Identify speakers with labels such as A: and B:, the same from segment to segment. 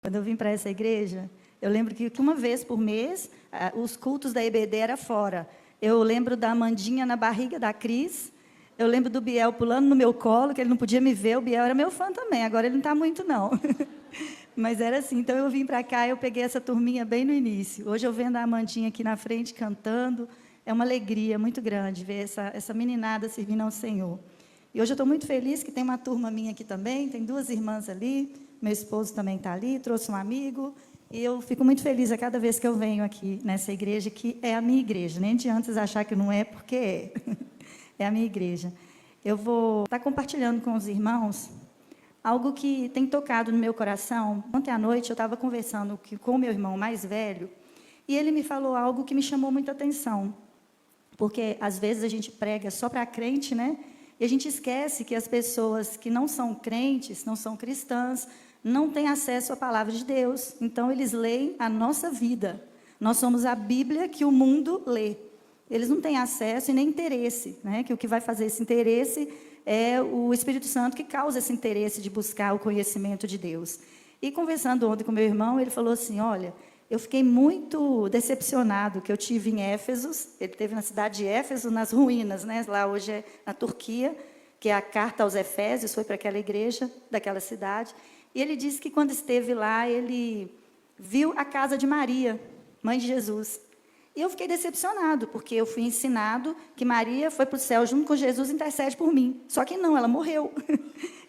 A: Quando eu vim para essa igreja, eu lembro que uma vez por mês, os cultos da EBD era fora. Eu lembro da Amandinha na barriga da Cris. Eu lembro do Biel pulando no meu colo, que ele não podia me ver. O Biel era meu fã também, agora ele não está muito, não. Mas era assim, então eu vim para cá, eu peguei essa turminha bem no início. Hoje eu vendo a Amandinha aqui na frente cantando, é uma alegria muito grande ver essa meninada servindo ao Senhor. E hoje eu estou muito feliz que tem uma turma minha aqui também, tem 2 irmãs ali, meu esposo também está ali, trouxe um amigo, e eu fico muito feliz a cada vez que eu venho aqui nessa igreja, que é a minha igreja. Nem adianta vocês achar que não é, porque é. É a minha igreja. Eu vou estar compartilhando com os irmãos algo que tem tocado no meu coração. Ontem à noite eu estava conversando com o meu irmão mais velho, e ele me falou algo que me chamou muita atenção. Porque às vezes a gente prega só para crente, né? E a gente esquece que as pessoas que não são crentes, não são cristãs, não têm acesso à palavra de Deus. Então, eles leem a nossa vida. Nós somos a Bíblia que o mundo lê. Eles não têm acesso e nem interesse, né? Que o que vai fazer esse interesse é o Espírito Santo que causa esse interesse de buscar o conhecimento de Deus. E conversando ontem com meu irmão, ele falou assim, olha, eu fiquei muito decepcionado que eu tive em Éfesos, ele esteve na cidade de Éfeso, nas ruínas, né? Lá hoje é na Turquia, que é a carta aos Efésios, foi para aquela igreja daquela cidade. E ele disse que quando esteve lá, ele viu a casa de Maria, mãe de Jesus. E eu fiquei decepcionado, porque eu fui ensinado que Maria foi para o céu junto com Jesus e intercede por mim. Só que não, ela morreu.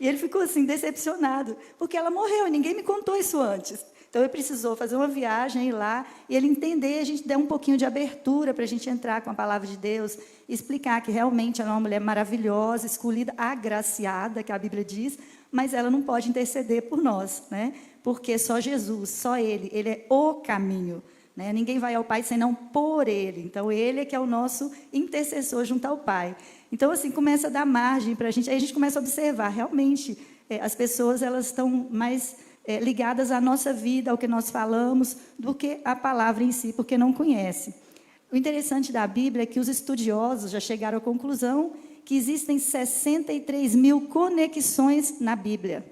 A: E ele ficou assim, decepcionado, porque ela morreu e ninguém me contou isso antes. Então, ele precisou fazer uma viagem, ir lá, e ele entender, a gente der um pouquinho de abertura para a gente entrar com a palavra de Deus, e explicar que realmente ela é uma mulher maravilhosa, escolhida, agraciada, que a Bíblia diz, mas ela não pode interceder por nós, né? Porque só Jesus, só Ele é o caminho, né? Ninguém vai ao Pai senão por Ele. Então, Ele é que é o nosso intercessor junto ao Pai. Então, assim, começa a dar margem para a gente, aí a gente começa a observar, realmente, as pessoas, elas estão mais ligadas à nossa vida, ao que nós falamos, do que a palavra em si, porque não conhece. O interessante da Bíblia é que os estudiosos já chegaram à conclusão que existem 63 mil conexões na Bíblia,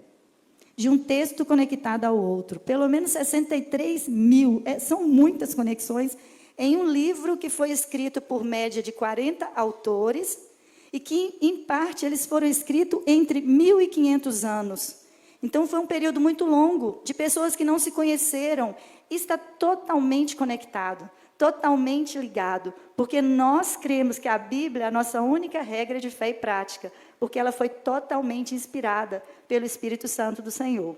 A: de um texto conectado ao outro. Pelo menos 63 mil, são muitas conexões, em um livro que foi escrito por média de 40 autores, e que, em parte, eles foram escritos entre 1.500 anos. Então, foi um período muito longo, de pessoas que não se conheceram, e está totalmente conectado, totalmente ligado, porque nós cremos que a Bíblia é a nossa única regra de fé e prática, porque ela foi totalmente inspirada pelo Espírito Santo do Senhor.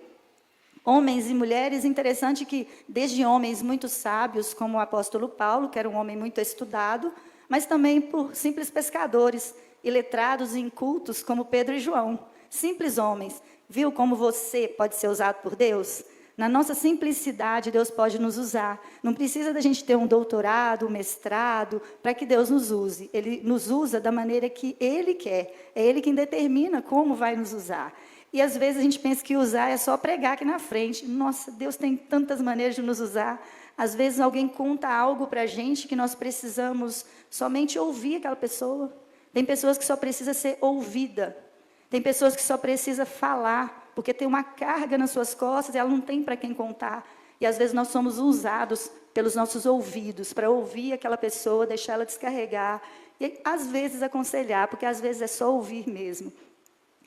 A: Homens e mulheres, interessante que, desde homens muito sábios, como o apóstolo Paulo, que era um homem muito estudado, mas também por simples pescadores, e letrados e incultos, como Pedro e João, simples homens. Viu como você pode ser usado por Deus? Na nossa simplicidade, Deus pode nos usar. Não precisa da gente ter um doutorado, um mestrado, para que Deus nos use. Ele nos usa da maneira que Ele quer. É Ele quem determina como vai nos usar. E às vezes a gente pensa que usar é só pregar aqui na frente. Nossa, Deus tem tantas maneiras de nos usar. Às vezes alguém conta algo para a gente que nós precisamos somente ouvir aquela pessoa. Tem pessoas que só precisam ser ouvidas. Tem pessoas que só precisam falar, porque tem uma carga nas suas costas e ela não tem para quem contar. E às vezes nós somos usados pelos nossos ouvidos para ouvir aquela pessoa, deixar ela descarregar. E às vezes aconselhar, porque às vezes é só ouvir mesmo.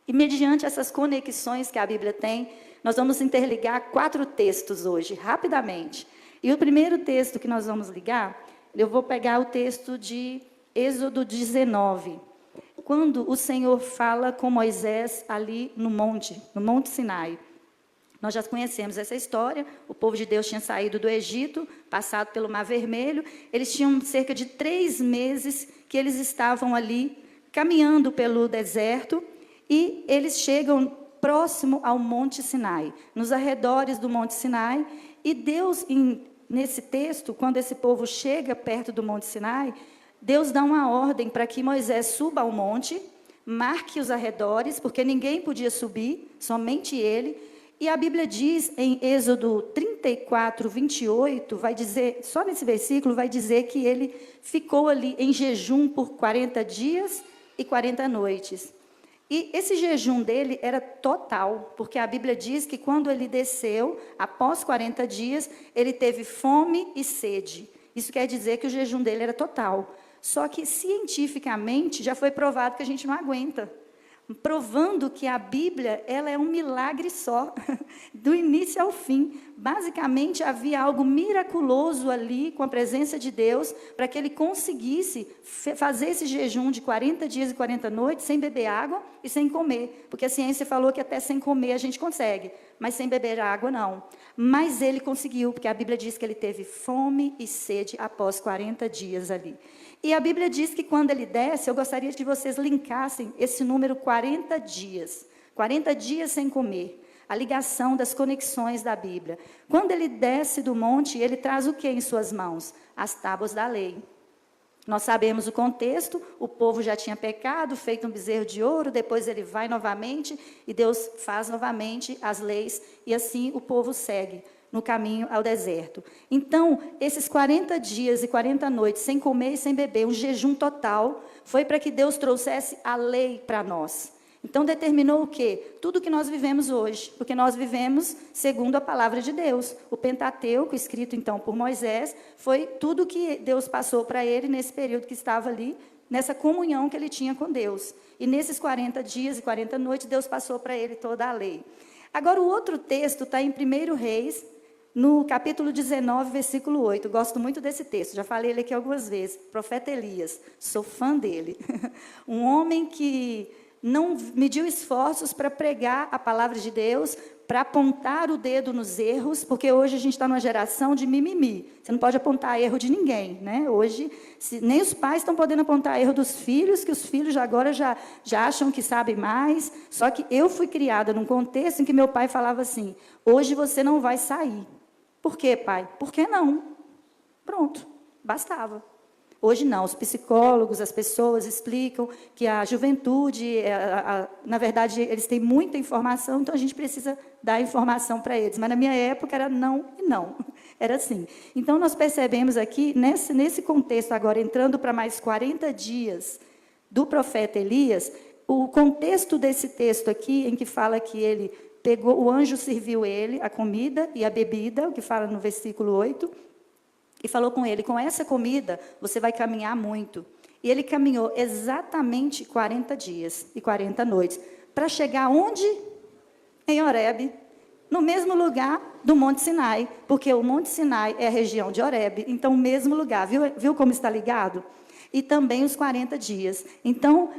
A: E mediante essas conexões que a Bíblia tem, nós vamos interligar 4 textos hoje, rapidamente. E o primeiro texto que nós vamos ligar, eu vou pegar o texto de Êxodo 19. Quando o Senhor fala com Moisés ali no Monte Sinai. Nós já conhecemos essa história, o povo de Deus tinha saído do Egito, passado pelo Mar Vermelho, eles tinham cerca de 3 meses que eles estavam ali, caminhando pelo deserto, e eles chegam próximo ao Monte Sinai, nos arredores do Monte Sinai, e Deus, nesse texto, quando esse povo chega perto do Monte Sinai, Deus dá uma ordem para que Moisés suba ao monte, marque os arredores, porque ninguém podia subir, somente ele. E a Bíblia diz, em Êxodo 34, 28, vai dizer, só nesse versículo, vai dizer que ele ficou ali em jejum por 40 dias e 40 noites. E esse jejum dele era total, porque a Bíblia diz que quando ele desceu, após 40 dias, ele teve fome e sede. Isso quer dizer que o jejum dele era total. Só que cientificamente já foi provado que a gente não aguenta. Provando que a Bíblia, ela é um milagre só, do início ao fim. Basicamente, havia algo miraculoso ali, com a presença de Deus, para que ele conseguisse fazer esse jejum de 40 dias e 40 noites, sem beber água e sem comer. Porque a ciência falou que até sem comer a gente consegue, mas sem beber água não. Mas ele conseguiu, porque a Bíblia diz que ele teve fome e sede após 40 dias ali. E a Bíblia diz que quando ele desce, eu gostaria que vocês linkassem esse número 40 dias. 40 dias sem comer. A ligação das conexões da Bíblia. Quando ele desce do monte, ele traz o que em suas mãos? As tábuas da lei. Nós sabemos o contexto, o povo já tinha pecado, feito um bezerro de ouro, depois ele vai novamente, e Deus faz novamente as leis, e assim o povo segue no caminho ao deserto. Então, esses 40 dias e 40 noites, sem comer e sem beber, um jejum total, foi para que Deus trouxesse a lei para nós. Então, determinou o quê? Tudo que nós vivemos hoje, porque nós vivemos segundo a palavra de Deus. O Pentateuco, escrito então por Moisés, foi tudo que Deus passou para ele nesse período que estava ali, nessa comunhão que ele tinha com Deus. E nesses 40 dias e 40 noites, Deus passou para ele toda a lei. Agora, o outro texto está em 1 Reis, no capítulo 19, versículo 8, gosto muito desse texto, já falei ele aqui algumas vezes, profeta Elias, sou fã dele. Um homem que não mediu esforços para pregar a palavra de Deus, para apontar o dedo nos erros, porque hoje a gente está numa geração de mimimi, você não pode apontar erro de ninguém, né? Hoje, nem os pais estão podendo apontar erro dos filhos, que os filhos agora já acham que sabem mais, só que eu fui criada num contexto em que meu pai falava assim, hoje você não vai sair. Por quê, pai? Por que não? Pronto, bastava. Hoje não, os psicólogos, as pessoas explicam que a juventude, na verdade, eles têm muita informação, então a gente precisa dar informação para eles. Mas na minha época era não e não, era assim. Então nós percebemos aqui, nesse contexto agora, entrando para mais 40 dias do profeta Elias, o contexto desse texto aqui, em que fala que ele pegou, o anjo serviu ele a comida e a bebida, o que fala no versículo 8, e falou com ele, com essa comida você vai caminhar muito. E ele caminhou exatamente 40 dias e 40 noites, para chegar onde? Em Horebe, no mesmo lugar do Monte Sinai, porque o Monte Sinai é a região de Horebe, então o mesmo lugar, viu como está ligado? E também os 40 dias. Então,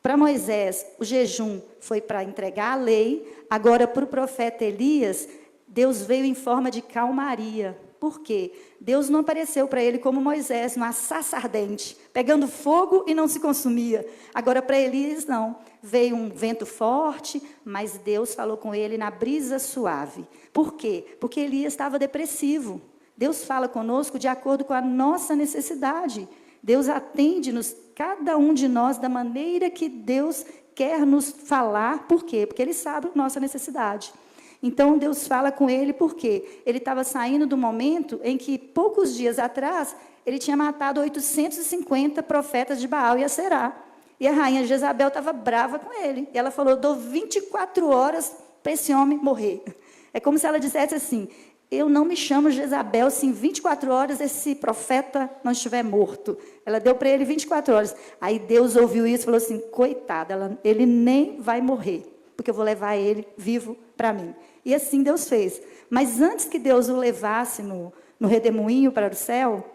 A: para Moisés, o jejum foi para entregar a lei. Agora, para o profeta Elias, Deus veio em forma de calmaria. Por quê? Deus não apareceu para ele como Moisés, numa sarça ardente, pegando fogo e não se consumia. Agora, para Elias, não. Veio um vento forte, mas Deus falou com ele na brisa suave. Por quê? Porque Elias estava depressivo. Deus fala conosco de acordo com a nossa necessidade. Deus atende-nos, cada um de nós, da maneira que Deus quer nos falar. Por quê? Porque Ele sabe a nossa necessidade. Então, Deus fala com ele, por quê? Ele estava saindo do momento em que, poucos dias atrás, ele tinha matado 850 profetas de Baal e Aserá. E a rainha Jezabel estava brava com ele. E ela falou, dou 24 horas para esse homem morrer. É como se ela dissesse assim, eu não me chamo Jezabel se em 24 horas esse profeta não estiver morto. Ela deu para ele 24 horas. Aí Deus ouviu isso e falou assim, coitado, ele nem vai morrer, porque eu vou levar ele vivo para mim. E assim Deus fez. Mas antes que Deus o levasse no redemoinho para o céu,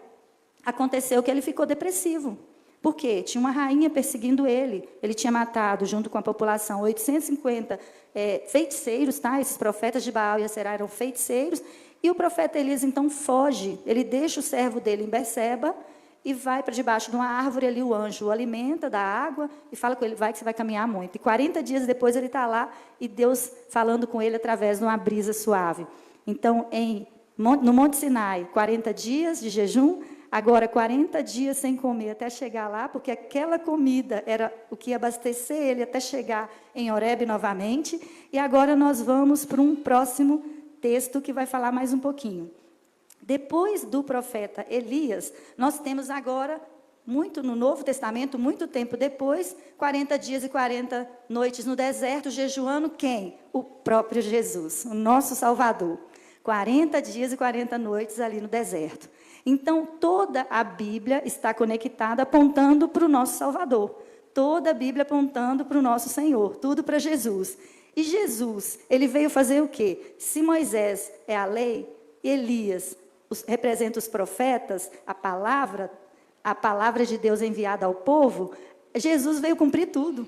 A: aconteceu que ele ficou depressivo. Por quê? Tinha uma rainha perseguindo ele. Ele tinha matado, junto com a população, 850 feiticeiros, tá? Esses profetas de Baal e Aserá eram feiticeiros. E o profeta Elias, então, foge. Ele deixa o servo dele em Berseba e vai para debaixo de uma árvore ali. O anjo o alimenta, dá água e fala com ele, vai que você vai caminhar muito. E 40 dias depois ele está lá e Deus falando com ele através de uma brisa suave. Então, no Monte Sinai, 40 dias de jejum. Agora, 40 dias sem comer até chegar lá, porque aquela comida era o que ia abastecer ele até chegar em Horebe novamente. E agora nós vamos para um próximo texto que vai falar mais um pouquinho. Depois do profeta Elias, nós temos agora muito no Novo Testamento, muito tempo depois, 40 dias e 40 noites no deserto, jejuando quem? O próprio Jesus, o nosso Salvador. 40 dias e 40 noites ali no deserto. Então, toda a Bíblia está conectada, apontando para o nosso Salvador. Toda a Bíblia apontando para o nosso Senhor, tudo para Jesus. E Jesus, ele veio fazer o quê? Se Moisés é a lei, Elias representa os profetas, a palavra de Deus enviada ao povo, Jesus veio cumprir tudo.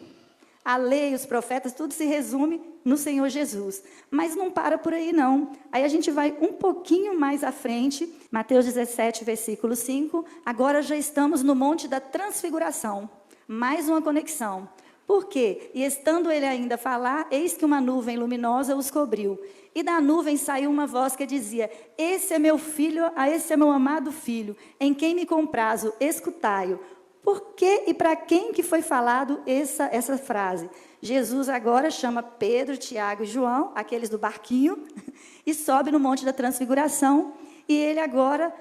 A: A lei, os profetas, tudo se resume no Senhor Jesus. Mas não para por aí, não. Aí a gente vai um pouquinho mais à frente, Mateus 17, versículo 5. Agora já estamos no Monte da Transfiguração. Mais uma conexão. Por quê? E estando ele ainda a falar, eis que uma nuvem luminosa os cobriu. E da nuvem saiu uma voz que dizia: esse é meu filho, esse é meu amado filho, em quem me comprazo, escutai-o. Por que e para quem que foi falado essa frase? Jesus agora chama Pedro, Tiago e João, aqueles do barquinho, e sobe no Monte da Transfiguração. E ele agora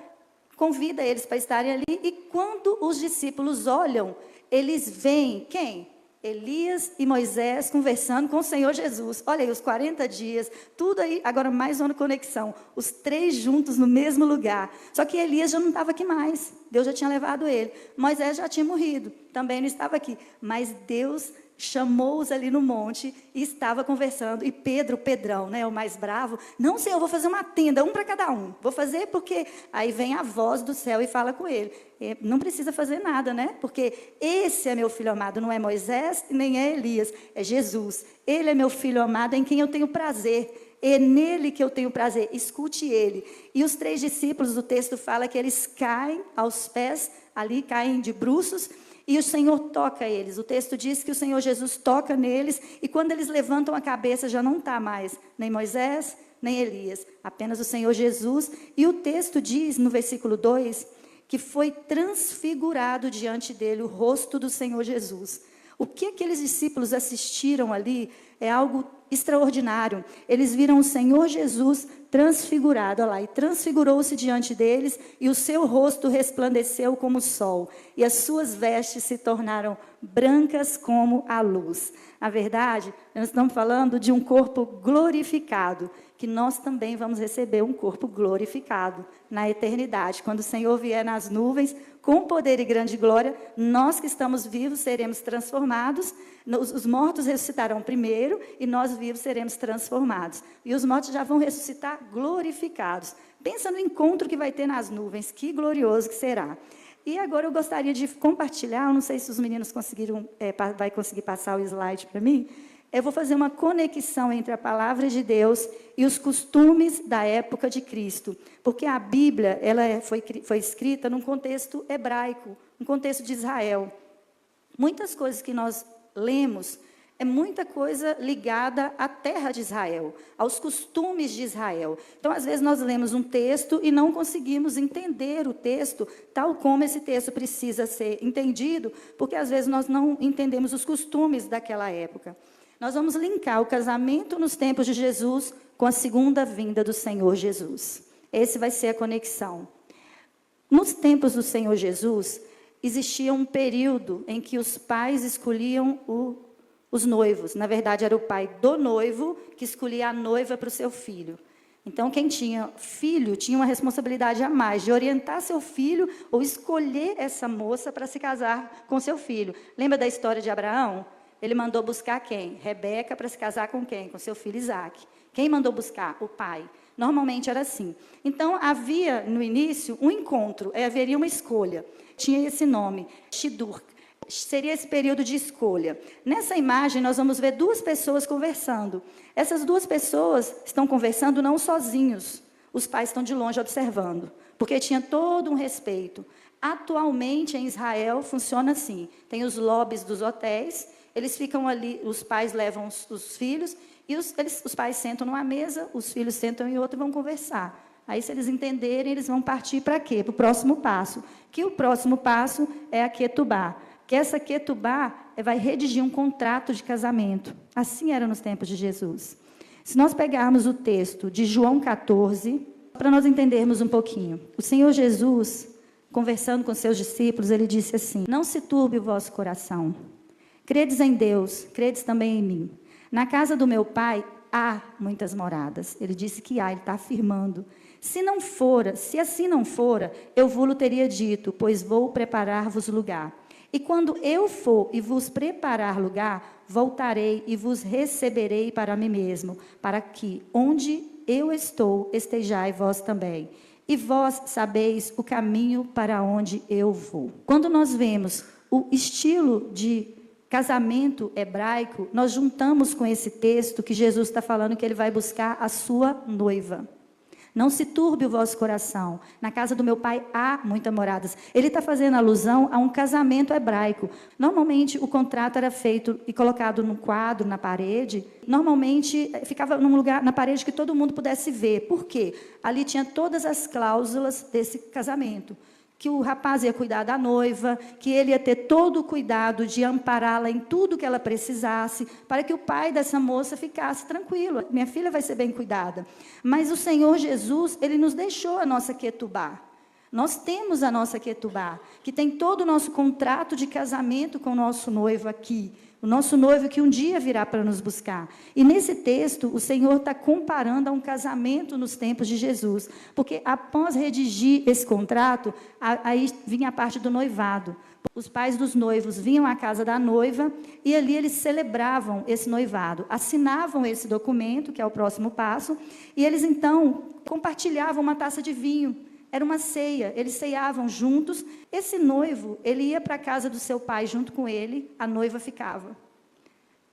A: convida eles para estarem ali. E quando os discípulos olham, eles veem quem? Elias e Moisés conversando com o Senhor Jesus. Olha aí, os 40 dias, tudo aí, agora mais uma conexão. Os três juntos no mesmo lugar. Só que Elias já não estava aqui mais. Deus já tinha levado ele. Moisés já tinha morrido, também não estava aqui. Mas Deus chamou-os ali no monte e estava conversando. E Pedro, Pedrão, né, o mais bravo, não, Senhor, eu vou fazer uma tenda, um para cada um. Vou fazer porque... Aí vem a voz do céu e fala com ele. Não precisa fazer nada, né? Porque esse é meu filho amado, não é Moisés, nem é Elias, é Jesus. Ele é meu filho amado em quem eu tenho prazer. É nele que eu tenho prazer. Escute ele. E os três discípulos, o texto fala que eles caem aos pés, ali caem de bruços, e o Senhor toca eles. O texto diz que o Senhor Jesus toca neles, e quando eles levantam a cabeça, já não está mais nem Moisés, nem Elias, apenas o Senhor Jesus. E o texto diz, no versículo 2, que foi transfigurado diante dele o rosto do Senhor Jesus. O que aqueles discípulos assistiram ali é algo extraordinário. Eles viram o Senhor Jesus transfigurado, olha lá, e transfigurou-se diante deles, e o seu rosto resplandeceu como o sol, e as suas vestes se tornaram brancas como a luz. Na verdade, nós estamos falando de um corpo glorificado, que nós também vamos receber um corpo glorificado na eternidade. Quando o Senhor vier nas nuvens, com poder e grande glória, nós que estamos vivos seremos transformados, os mortos ressuscitarão primeiro, e nós vivos seremos transformados. E os mortos já vão ressuscitar glorificados. Pensa no encontro que vai ter nas nuvens, que glorioso que será. E agora eu gostaria de compartilhar, eu não sei se os meninos vai conseguir passar o slide para mim. Eu vou fazer uma conexão entre a palavra de Deus e os costumes da época de Cristo. Porque a Bíblia foi escrita num contexto hebraico, um contexto de Israel. Muitas coisas que nós lemos é muita coisa ligada à terra de Israel, aos costumes de Israel. Então, às vezes, nós lemos um texto e não conseguimos entender o texto tal como esse texto precisa ser entendido, porque, às vezes, nós não entendemos os costumes daquela época. Nós vamos linkar o casamento nos tempos de Jesus com a segunda vinda do Senhor Jesus. Esse vai ser a conexão. Nos tempos do Senhor Jesus, existia um período em que os pais escolhiam os noivos. Na verdade, era o pai do noivo que escolhia a noiva para o seu filho. Então, quem tinha filho tinha uma responsabilidade a mais, de orientar seu filho ou escolher essa moça para se casar com seu filho. Lembra da história de Abraão? Ele mandou buscar quem? Rebeca para se casar com quem? Com seu filho Isaac. Quem mandou buscar? O pai. Normalmente era assim. Então, havia no início um encontro, haveria uma escolha. Tinha esse nome, Shidur. Seria esse período de escolha. Nessa imagem, nós vamos ver duas pessoas conversando. Essas duas pessoas estão conversando não sozinhos. Os pais estão de longe observando, porque tinha todo um respeito. Atualmente, em Israel, funciona assim. Tem os lobbies dos hotéis, eles ficam ali, os pais levam os filhos, e os pais sentam numa mesa, os filhos sentam em outra e vão conversar. Aí, se eles entenderem, eles vão partir para quê? Para o próximo passo. Que o próximo passo é a ketubá. Que essa ketubá vai redigir um contrato de casamento. Assim era nos tempos de Jesus. Se nós pegarmos o texto de João 14, para nós entendermos um pouquinho. O Senhor Jesus conversando com seus discípulos, ele disse assim: não se turbe o vosso coração. Credes em Deus, credes também em mim. Na casa do meu pai há muitas moradas. Ele disse que há, ele está afirmando. Se não fora, se assim não fora, eu vou-lo teria dito, pois vou preparar-vos lugar. E quando eu for e vos preparar lugar, voltarei e vos receberei para mim mesmo, para que, onde eu estou, estejai vós também. E vós sabeis o caminho para onde eu vou. Quando nós vemos o estilo de casamento hebraico, nós juntamos com esse texto que Jesus está falando que ele vai buscar a sua noiva. Não se turbe o vosso coração. Na casa do meu pai há muitas moradas. Ele está fazendo alusão a um casamento hebraico. Normalmente o contrato era feito e colocado num quadro, na parede. Normalmente ficava num lugar, na parede que todo mundo pudesse ver. Por quê? Ali tinha todas as cláusulas desse casamento. Que o rapaz ia cuidar da noiva, que ele ia ter todo o cuidado de ampará-la em tudo que ela precisasse, para que o pai dessa moça ficasse tranquilo. Minha filha vai ser bem cuidada. Mas o Senhor Jesus, ele nos deixou a nossa Ketubá. Nós temos a nossa Ketubá, que tem todo o nosso contrato de casamento com o nosso noivo aqui. O nosso noivo que um dia virá para nos buscar. E nesse texto, o Senhor está comparando a um casamento nos tempos de Jesus. Porque após redigir esse contrato, aí vinha a parte do noivado. Os pais dos noivos vinham à casa da noiva e ali eles celebravam esse noivado. Assinavam esse documento, que é o próximo passo, e eles então compartilhavam uma taça de vinho. Era uma ceia, eles ceiavam juntos. Esse noivo, ele ia para a casa do seu pai junto com ele, a noiva ficava.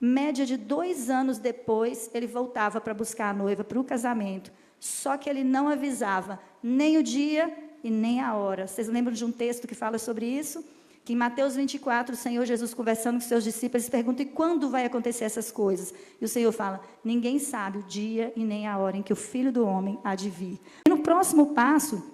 A: Média de 2 anos depois, ele voltava para buscar a noiva para o casamento. Só que ele não avisava nem o dia e nem a hora. Vocês lembram de um texto que fala sobre isso? Que em Mateus 24, o Senhor Jesus conversando com seus discípulos, pergunta: e quando vai acontecer essas coisas? E o Senhor fala: ninguém sabe o dia e nem a hora em que o Filho do Homem há de vir. E no próximo passo,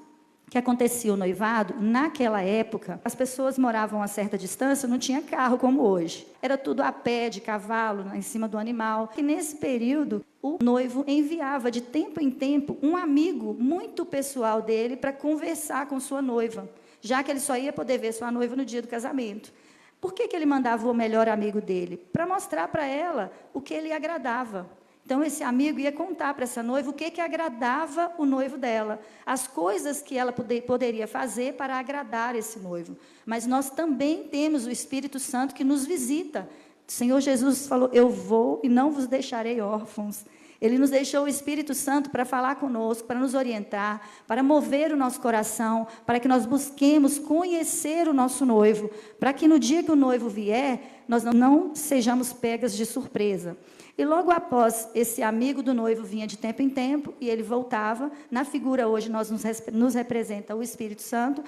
A: que acontecia o noivado, naquela época, as pessoas moravam a certa distância, não tinha carro como hoje. Era tudo a pé, de cavalo, em cima do animal. E nesse período, o noivo enviava de tempo em tempo um amigo muito pessoal dele para conversar com sua noiva, já que ele só ia poder ver sua noiva no dia do casamento. Por que ele mandava o melhor amigo dele? Para mostrar para ela o que lhe agradava. Então, esse amigo ia contar para essa noiva o que agradava o noivo dela, as coisas que ela poderia fazer para agradar esse noivo. Mas nós também temos o Espírito Santo que nos visita. O Senhor Jesus falou: eu vou e não vos deixarei órfãos. Ele nos deixou o Espírito Santo para falar conosco, para nos orientar, para mover o nosso coração, para que nós busquemos conhecer o nosso noivo, para que no dia que o noivo vier, nós não sejamos pegas de surpresa. E logo após, esse amigo do noivo vinha de tempo em tempo, e ele voltava. Na figura hoje, nos representa o Espírito Santo.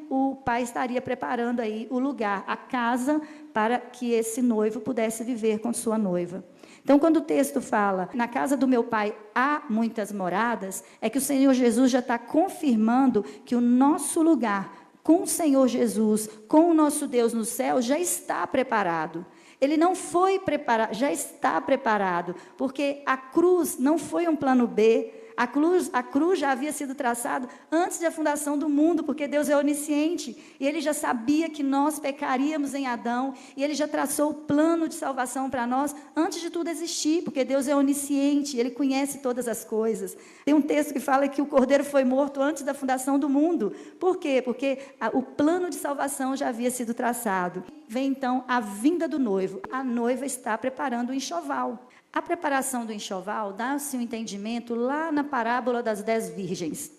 A: O pai estaria preparando aí o lugar, a casa, para que esse noivo pudesse viver com sua noiva. Então, quando o texto fala: na casa do meu pai há muitas moradas, é que o Senhor Jesus já está confirmando que o nosso lugar com o Senhor Jesus, com o nosso Deus no céu, já está preparado. Ele não foi preparado, já está preparado, porque a cruz não foi um plano B. A cruz já havia sido traçada antes da fundação do mundo, porque Deus é onisciente, e Ele já sabia que nós pecaríamos em Adão, e Ele já traçou o plano de salvação para nós antes de tudo existir, porque Deus é onisciente, Ele conhece todas as coisas. Tem um texto que fala que o Cordeiro foi morto antes da fundação do mundo. Por quê? Porque o plano de salvação já havia sido traçado. Vem então a vinda do noivo. A noiva está preparando o enxoval. A preparação do enxoval dá-se um entendimento lá na parábola das 10 virgens.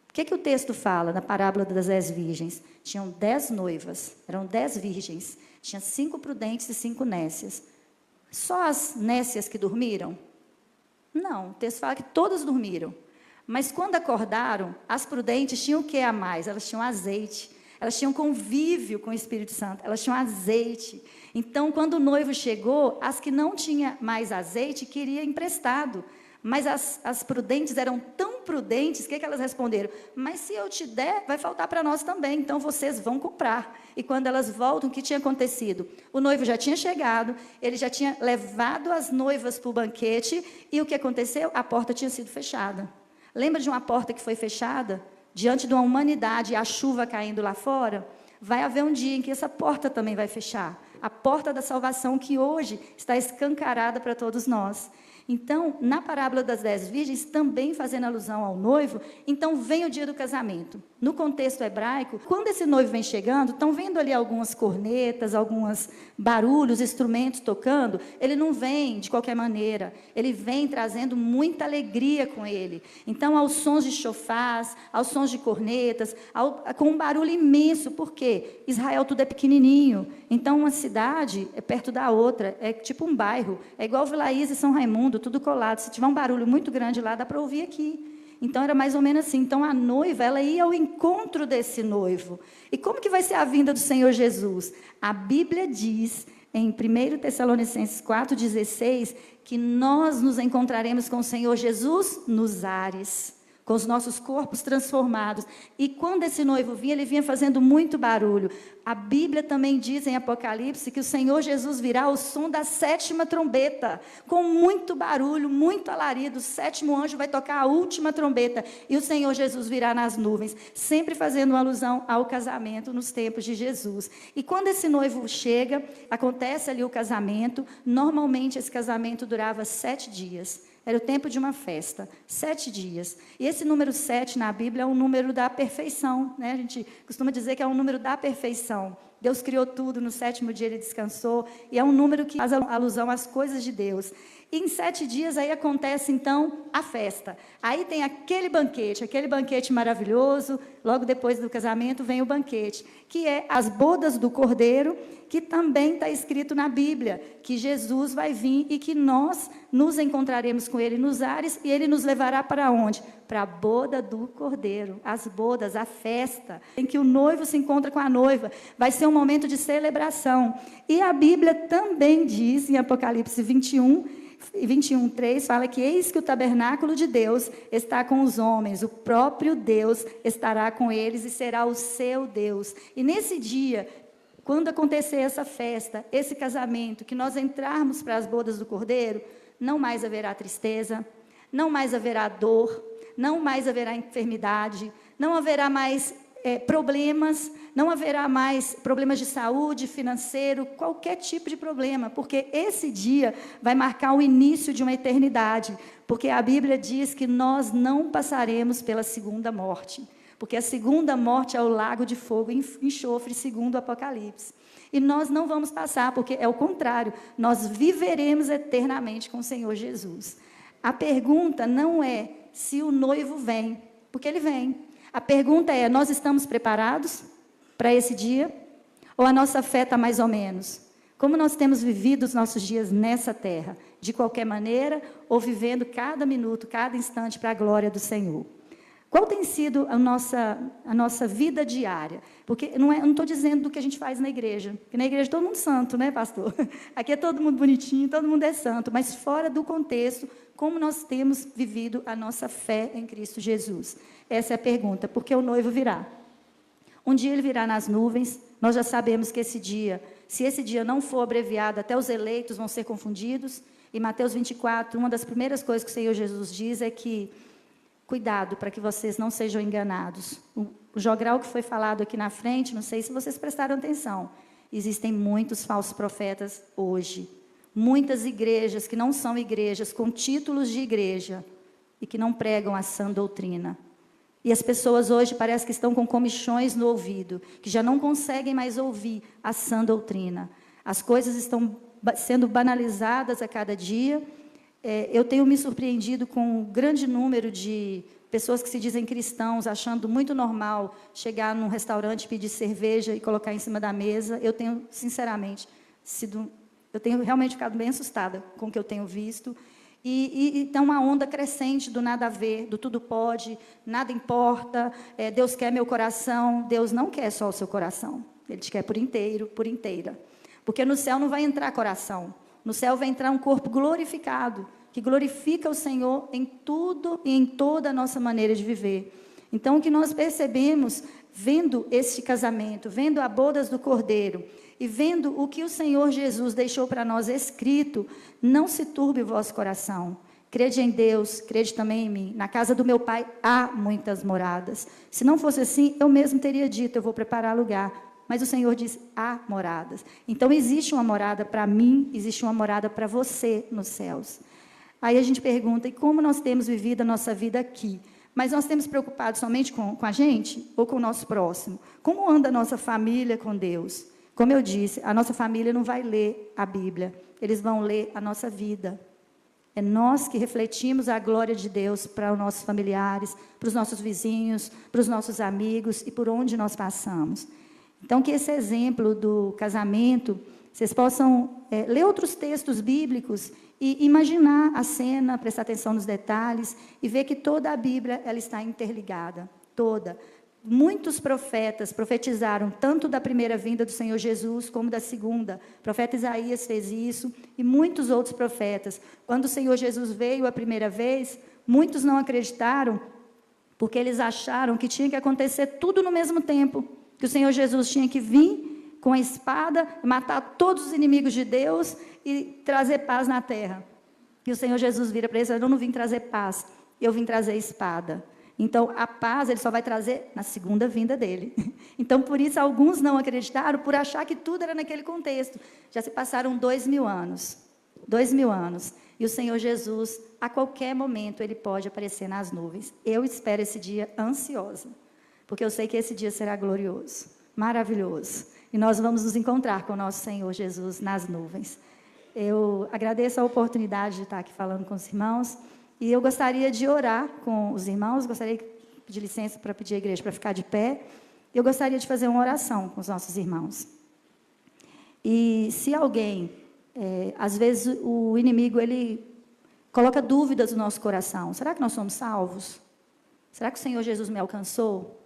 A: O que o texto fala na parábola das 10 virgens? Tinham 10 noivas, eram 10 virgens. Tinha 5 prudentes e 5 nécias. Só as nécias que dormiram? Não, o texto fala que todas dormiram. Mas quando acordaram, as prudentes tinham o que a mais? Elas tinham azeite. Elas tinham convívio com o Espírito Santo, elas tinham azeite. Então, quando o noivo chegou, as que não tinham mais azeite, queria emprestado. Mas as prudentes eram tão prudentes, o que elas responderam? Mas se eu te der, vai faltar para nós também, então vocês vão comprar. E quando elas voltam, o que tinha acontecido? O noivo já tinha chegado, ele já tinha levado as noivas para o banquete, e o que aconteceu? A porta tinha sido fechada. Lembra de uma porta que foi fechada? diante de uma humanidade e a chuva caindo lá fora, vai haver um dia em que essa porta também vai fechar. A porta da salvação que hoje está escancarada para todos nós. Então, na parábola das 10 virgens, também fazendo alusão ao noivo, então vem o dia do casamento. No contexto hebraico, quando esse noivo vem chegando, estão vendo ali algumas cornetas, alguns barulhos, instrumentos tocando, ele não vem de qualquer maneira, ele vem trazendo muita alegria com ele. Então, aos sons de chofás, aos sons de cornetas, com um barulho imenso, porque Israel tudo é pequenininho, então uma cidade é perto da outra, é tipo um bairro, é igual Vila Isa e São Raimundo, tudo colado. Se tiver um barulho muito grande lá, dá para ouvir aqui. Então, era mais ou menos assim. Então, a noiva, ela ia ao encontro desse noivo. E como que vai ser a vinda do Senhor Jesus? A Bíblia diz, em 1 Tessalonicenses 4,16, que nós nos encontraremos com o Senhor Jesus nos ares, com os nossos corpos transformados. E quando esse noivo vinha, ele vinha fazendo muito barulho. A Bíblia também diz em Apocalipse que o Senhor Jesus virá ao som da 7ª trombeta, com muito barulho, muito alarido. O 7º anjo vai tocar a última trombeta e o Senhor Jesus virá nas nuvens, sempre fazendo uma alusão ao casamento nos tempos de Jesus. E quando esse noivo chega, acontece ali o casamento. Normalmente esse casamento durava 7 dias. Era o tempo de uma festa, 7 dias. E esse número 7 na Bíblia é um número da perfeição, né? A gente costuma dizer que é um número da perfeição. Deus criou tudo, no 7º dia ele descansou, e é um número que faz alusão às coisas de Deus. E em 7 dias aí acontece então a festa. Aí tem aquele banquete maravilhoso. Logo depois do casamento vem o banquete, que é as bodas do Cordeiro, que também está escrito na Bíblia, que Jesus vai vir e que nós nos encontraremos com ele nos ares, e ele nos levará para onde? Para a boda do Cordeiro, as bodas, a festa, em que o noivo se encontra com a noiva. Vai ser um momento de celebração. E a Bíblia também diz, em Apocalipse 21:3, fala que eis que o tabernáculo de Deus está com os homens, o próprio Deus estará com eles e será o seu Deus. E nesse dia, quando acontecer essa festa, esse casamento, que nós entrarmos para as bodas do Cordeiro, não mais haverá tristeza, não mais haverá dor, não mais haverá enfermidade, não haverá mais problemas, não haverá mais problemas de saúde, financeiro, qualquer tipo de problema, porque esse dia vai marcar o início de uma eternidade, porque a Bíblia diz que nós não passaremos pela segunda morte, porque a segunda morte é o lago de fogo e enxofre, segundo o Apocalipse. E nós não vamos passar, porque é o contrário, nós viveremos eternamente com o Senhor Jesus. A pergunta não é se o noivo vem, porque ele vem. A pergunta é, nós estamos preparados para esse dia? Ou a nossa fé está mais ou menos? Como nós temos vivido os nossos dias nessa terra? De qualquer maneira, ou vivendo cada minuto, cada instante para a glória do Senhor? Qual tem sido a nossa vida diária? Porque não estou dizendo do que a gente faz na igreja. Porque na igreja todo mundo santo, né, pastor? Aqui é todo mundo bonitinho, todo mundo é santo. Mas fora do contexto, como nós temos vivido a nossa fé em Cristo Jesus? Essa é a pergunta, porque o noivo virá. Um dia ele virá nas nuvens. Nós já sabemos que esse dia, se esse dia não for abreviado, até os eleitos vão ser confundidos. Em Mateus 24, uma das primeiras coisas que o Senhor Jesus diz é que cuidado para que vocês não sejam enganados. O jogral que foi falado aqui na frente, não sei se vocês prestaram atenção, existem muitos falsos profetas hoje. Muitas igrejas que não são igrejas, com títulos de igreja, e que não pregam a sã doutrina. E as pessoas hoje parece que estão com comichões no ouvido, que já não conseguem mais ouvir a sã doutrina. As coisas estão sendo banalizadas a cada dia. Eu tenho me surpreendido com um grande número de pessoas que se dizem cristãos, achando muito normal chegar num restaurante, pedir cerveja e colocar em cima da mesa. Eu tenho, sinceramente, realmente ficado bem assustada com o que eu tenho visto. E então uma onda crescente do nada a ver, do tudo pode, nada importa, Deus quer meu coração. Deus não quer só o seu coração, Ele te quer por inteiro, por inteira. Porque no céu não vai entrar coração. No céu vai entrar um corpo glorificado, que glorifica o Senhor em tudo e em toda a nossa maneira de viver. Então, o que nós percebemos, vendo este casamento, vendo a bodas do Cordeiro, e vendo o que o Senhor Jesus deixou para nós escrito, não se turbe o vosso coração. Crede em Deus, crede também em mim. Na casa do meu pai há muitas moradas. Se não fosse assim, eu mesmo teria dito, eu vou preparar lugar. Mas o Senhor diz, há moradas. Então, existe uma morada para mim, existe uma morada para você nos céus. Aí a gente pergunta, e como nós temos vivido a nossa vida aqui? Mas nós temos preocupado somente com a gente ou com o nosso próximo? Como anda a nossa família com Deus? Como eu disse, a nossa família não vai ler a Bíblia, eles vão ler a nossa vida. É nós que refletimos a glória de Deus para os nossos familiares, para os nossos vizinhos, para os nossos amigos e por onde nós passamos. Então, que esse exemplo do casamento, vocês possam ler outros textos bíblicos e imaginar a cena, prestar atenção nos detalhes e ver que toda a Bíblia ela está interligada, toda. Muitos profetas profetizaram tanto da primeira vinda do Senhor Jesus como da segunda. O profeta Isaías fez isso e muitos outros profetas. Quando o Senhor Jesus veio a primeira vez, muitos não acreditaram porque eles acharam que tinha que acontecer tudo no mesmo tempo, que o Senhor Jesus tinha que vir com a espada, matar todos os inimigos de Deus e trazer paz na terra. E o Senhor Jesus vira para eles: eu não vim trazer paz, eu vim trazer espada. Então, a paz ele só vai trazer na segunda vinda dele. Então, por isso, alguns não acreditaram, por achar que tudo era naquele contexto. Já se passaram 2000 anos. 2000 anos. E o Senhor Jesus, a qualquer momento, ele pode aparecer nas nuvens. Eu espero esse dia ansiosa, porque eu sei que esse dia será glorioso, maravilhoso. E nós vamos nos encontrar com o nosso Senhor Jesus nas nuvens. Eu agradeço a oportunidade de estar aqui falando com os irmãos. E eu gostaria de orar com os irmãos, gostaria de pedir licença para pedir à igreja para ficar de pé. Eu gostaria de fazer uma oração com os nossos irmãos. E se alguém, às vezes o inimigo, ele coloca dúvidas no nosso coração. Será que nós somos salvos? Será que o Senhor Jesus me alcançou?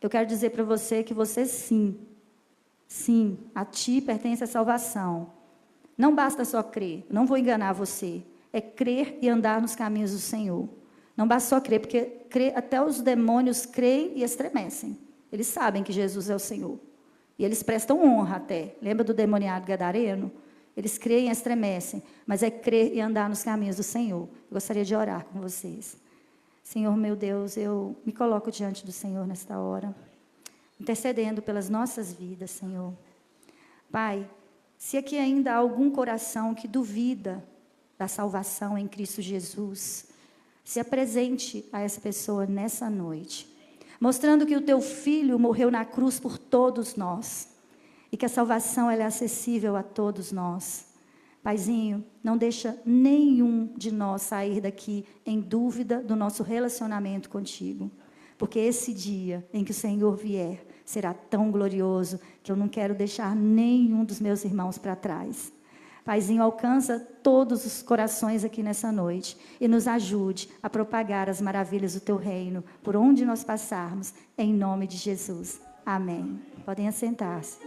A: Eu quero dizer para você que você sim, a ti pertence a salvação. Não basta só crer, não vou enganar você. É crer e andar nos caminhos do Senhor. Não basta só crer, porque até os demônios creem e estremecem. Eles sabem que Jesus é o Senhor. E eles prestam honra até. Lembra do demoniado gadareno? Eles creem e estremecem. Mas é crer e andar nos caminhos do Senhor. Eu gostaria de orar com vocês. Senhor, meu Deus, eu me coloco diante do Senhor nesta hora, intercedendo pelas nossas vidas, Senhor. Pai, se aqui ainda há algum coração que duvida da salvação em Cristo Jesus, se apresente a essa pessoa nessa noite, mostrando que o teu Filho morreu na cruz por todos nós, e que a salvação ela é acessível a todos nós. Paizinho, não deixa nenhum de nós sair daqui em dúvida do nosso relacionamento contigo, porque esse dia em que o Senhor vier, será tão glorioso, que eu não quero deixar nenhum dos meus irmãos para trás. Paizinho, alcança todos os corações aqui nessa noite e nos ajude a propagar as maravilhas do teu reino, por onde nós passarmos, em nome de Jesus. Amém. Podem assentar-se.